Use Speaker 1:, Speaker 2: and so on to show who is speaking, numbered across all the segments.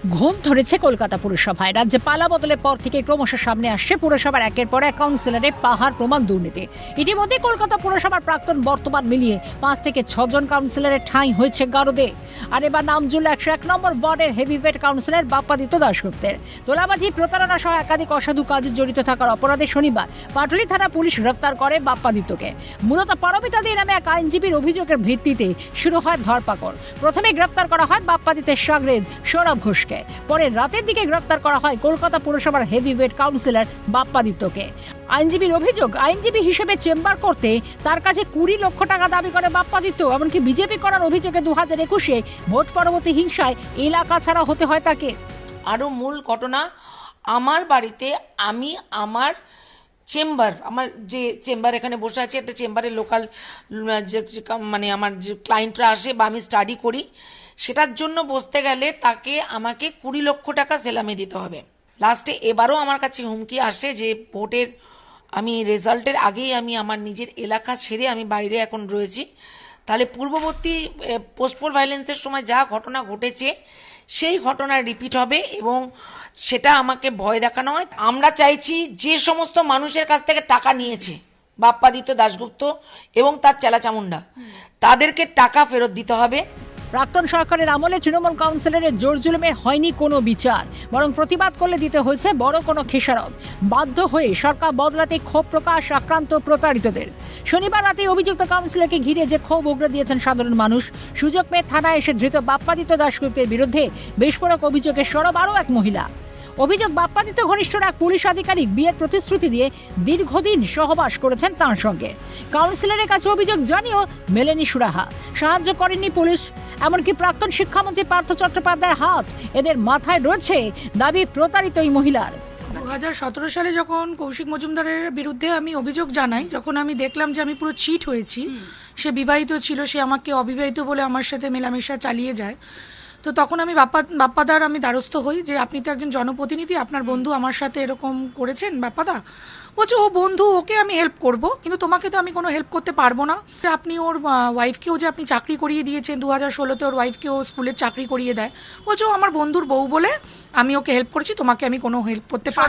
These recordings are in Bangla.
Speaker 1: ঘুম ধরেছে কলকাতা পুরসভায়। রাজ্যে পালা বদলের পর থেকে ক্রমশ সামনে আসছে পুরসভার একের পর এক কাউন্সিলরের পাহাড় প্রমাণ দুর্নীতি। ইতিমধ্যে কলকাতা পুরসভার প্রাক্তন বর্তমান মিলিয়ে 5 থেকে 6 জন কাউন্সিলরের ঠাঁই হয়েছে গারদে। আর এবার নাম জুড়ল 101 নম্বর ওয়ার্ডের হেভিওয়েট কাউন্সিলর বাপ্পাদিত্য দাশগুপ্তের। তোলাবাজি, প্রতারণা সহ একাধিক অসাধু কাজে জড়িত থাকার অপরাধে শনিবার পাটুলি থানা পুলিশ গ্রেফতার করে বাপ্পাদিত্যকে। মূলত পারমিতাদি নামে এক আইনজীবীর অভিযোগের ভিত্তিতে শুরু হয় ধরপাকড়। প্রথমে গ্রেফতার করা হয় বাপ্পাদিত্যের সাগরেদ সৌরভ ঘোষকে। পরে রাতের দিকে গ্রেফতার করা হয় কলকাতা পুরসভার হেভিওয়েট কাউন্সিলর বাপ্পাদিত্যকে। আইনজীবীর অভিযোগ, আইনজীবী হিসেবে চেম্বার করতে তার কাছে 20 লক্ষ টাকা দাবি করে বাপ্পাদিত্য। এমনকি বিজেপি করার অভিযোগে 2021-এ ভোট পরবর্তী হিংসায় এলাকা ছাড়া হতে হয় তাকে।
Speaker 2: আরও মূল ঘটনা, আমার বাড়িতে আমি আমার চেম্বার, আমার যে চেম্বার এখানে বসে আছে, একটা চেম্বারে লোকাল মানে আমার যে ক্লায়েন্টরা আসে বা আমি স্টাডি করি, সেটার জন্য বসতে গেলে তাকে আমাকে 20 লক্ষ টাকা সেলামি দিতে হবে। লাস্টে এবারও আমার কাছে হুমকি আসে যে ভোটের আমি রেজাল্টের আগেই আমি আমার নিজের এলাকা ছেড়ে আমি বাইরে এখন রয়েছি, তাহলে পূর্ববর্তী পোস্টপোল ভায়োলেন্সের সময় যা ঘটনা ঘটেছে সেই ঘটনা রিপিট হবে এবং সেটা আমাকে ভয় দেখানো হয়। আমরা চাইছি যে সমস্ত মানুষের কাছ থেকে টাকা নিয়েছে বাপ্পাদিত্য দাশগুপ্ত এবং তার চেলাচামুন্ডা, তাদেরকে টাকা ফেরত দিতে হবে।
Speaker 1: প্রাক্তন সরকারের আমলে তৃণমূল কাউন্সিলরের জোর জুলুমে হয়নি কোনো বিচার, বরং প্রতিবাদ করলে দিতে হয়েছে বড় কোনো খেসারত। বাধ্য হয়ে সরকার বদলাতে ক্ষোভ প্রকাশ আক্রান্ত প্রতারিতদের। শনিবার রাতে অভিযুক্ত কাউন্সিলরকে ঘিরে যে ক্ষোভ উগরে দিয়েছেন সাধারণ মানুষ। সুযোগ পেয়ে থানায় এসে ধৃত বাপ্পাদিত্য দাশগুপ্তের বিরুদ্ধে বিস্ফোরক অভিযোগে সরব আরও এক মহিলা। অভিযোগ, বাপ্পাদিত্য ঘনিষ্ঠর এক পুলিশ আধিকারিক বিয়ের প্রতিশ্রুতি দিয়ে দীর্ঘদিন সহবাস করেছেন তাঁর সঙ্গে। কাউন্সিলরের কাছে অভিযোগ জানিয়েও মেলেনি সুরাহা, সাহায্য করেননি পুলিশ। এমনকি প্রাক্তন শিক্ষামন্ত্রী পার্থ চট্টোপাধ্যায়ের হাত এদের মাথায় রয়েছে দাবি প্রতারিত এই মহিলার।
Speaker 3: 2017 সালে যখন কৌশিক মজুমদারের বিরুদ্ধে আমি অভিযোগ জানাই, যখন আমি দেখলাম যে আমি পুরো চিট হয়েছি, সে বিবাহিত ছিল, সে আমাকে অবিবাহিত বলে আমার সাথে মেলামেশা চালিয়ে যায়, তো তখন আমি বাপ্পাদার আমি দ্বারস্থ হই যে আপনি তো একজন জনপ্রতিনিধি, আপনার বন্ধু আমার সাথে এরকম করেছেন। বাপ্পাদা বলছে ও বন্ধু, ওকে আমি হেল্প করব, কিন্তু তোমাকে তো আমি কোনো হেল্প করতে পারবো না। আপনি ওর ওয়াইফকেও যে আপনি চাকরি করিয়ে দিয়েছেন, 2016-তে ওর ওয়াইফকেও স্কুলের চাকরি করিয়ে দেয়। বলছে ও আমার বন্ধুর বউ বলে আমি ওকে হেল্প করেছি, তোমাকে আমি কোনো হেল্প করতে পারবো না।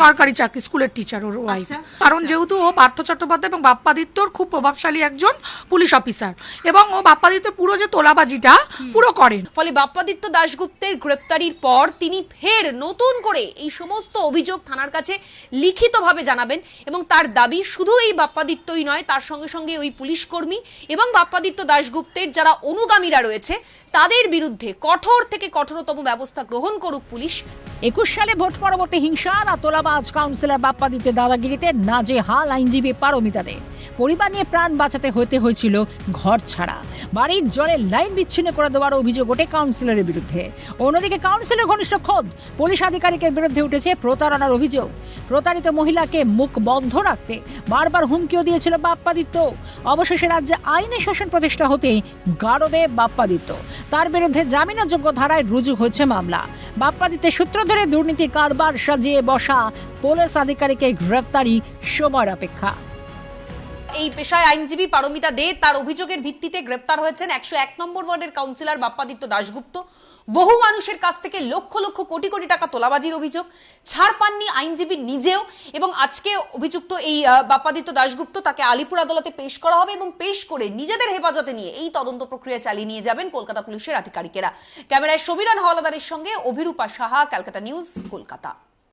Speaker 3: সরকারি চাকরি, স্কুলের টিচার ওর ওয়াইফ। কারণ যেহেতু ও পার্থ চট্টোপাধ্যায় এবং বাপ্পাদিত্যর খুব প্রভাবশালী একজন পুলিশ অফিসার, এবং ও বাপ্পাদিত্য পুরো যে তোলাবাজিটা পুরো করেন।
Speaker 4: ফলে বাপ্পাদিত্য দাশগুপ্তের গ্রেপ্তারির পর তিনি ফের নতুন করে এই সমস্ত অভিযোগ থানার কাছে লিখিতভাবে জানাবেন এবং তার দাবি শুধু এই বাপ্পাদিত্যই নয়, তার সঙ্গে সঙ্গে ওই পুলিশ কর্মী এবং বাপ্পাদিত্য দাশগুপ্তের যারা অনুগামীরা রয়েছে তাদের বিরুদ্ধে কঠোর থেকে কঠোরতম ব্যবস্থা গ্রহণ করুক পুলিশ।
Speaker 1: 21 সালে ভোট পরবর্তী হিংসা আর তোলাবাজ কাউন্সিলর বাপ্পাদিত্যের দাদাগিরিতে নাজেহাল আইনজীবী পারমিতাদের। পরিবার নিয়ে প্রাণ বাঁচাতে হয়েছিল ঘর ছাড়া। বাড়ির জলে লাইন বিচ্ছিন্ন করে দেওয়ার অভিযোগ ওঠে কাউন্সিলরের বিরুদ্ধে। অন্যদিকে কাউন্সিলর ঘনিষ্ঠ খোদ পুলিশ আধিকারিকের বিরুদ্ধে উঠেছে প্রতারণার অভিযোগ। প্রতারিত মহিলাকে মুখ বন্ধ রাখতে বারবার হুমকিও দিয়েছিল বাপ্পাদিত্য। অবশেষে রাজ্যে আইনি শাসন প্রতিষ্ঠা হতে গারদে বাপ্পাদিত্য। তার বিরুদ্ধে জামিনযোগ্য ধারায় রুজু হয়েছে মামলা। বাপ্পাদিত্যের সূত্র ধরে দুর্নীতির কারবার সাজিয়ে বসা পুলিশ আধিকারিকের গ্রেফতারি সময়ের অপেক্ষা।
Speaker 4: এই পেশায় আইনজীবী পারমিতা দে, তার অভিযোগের ভিত্তিতে গ্রেপ্তার হয়েছেন 101 নম্বর ওয়ার্ডের কাউন্সিলর বাপ্পাদিত্য দাশগুপ্ত। বহু মানুষের কাছ থেকে লক্ষ লক্ষ কোটি কোটি টাকা তোলাবাজির অভিযোগ। ছাড় পাননি আইনজীবী নিজেও, এবং আজকে অভিযুক্ত এই বাপ্পাদিত্য দাশগুপ্ত তাকে আলিপুর আদালতে পেশ করা হবে এবং পেশ করে নিজেদের হেফাজতে নিয়ে এই তদন্ত প্রক্রিয়া চালিয়ে নিয়ে যাবেন কলকাতা পুলিশের আধিকারিকেরা। ক্যামেরায় সমীরণ হাওলাদারের সঙ্গে অভিরূপা সাহা, ক্যালকাটা নিউজ, কলকাতা।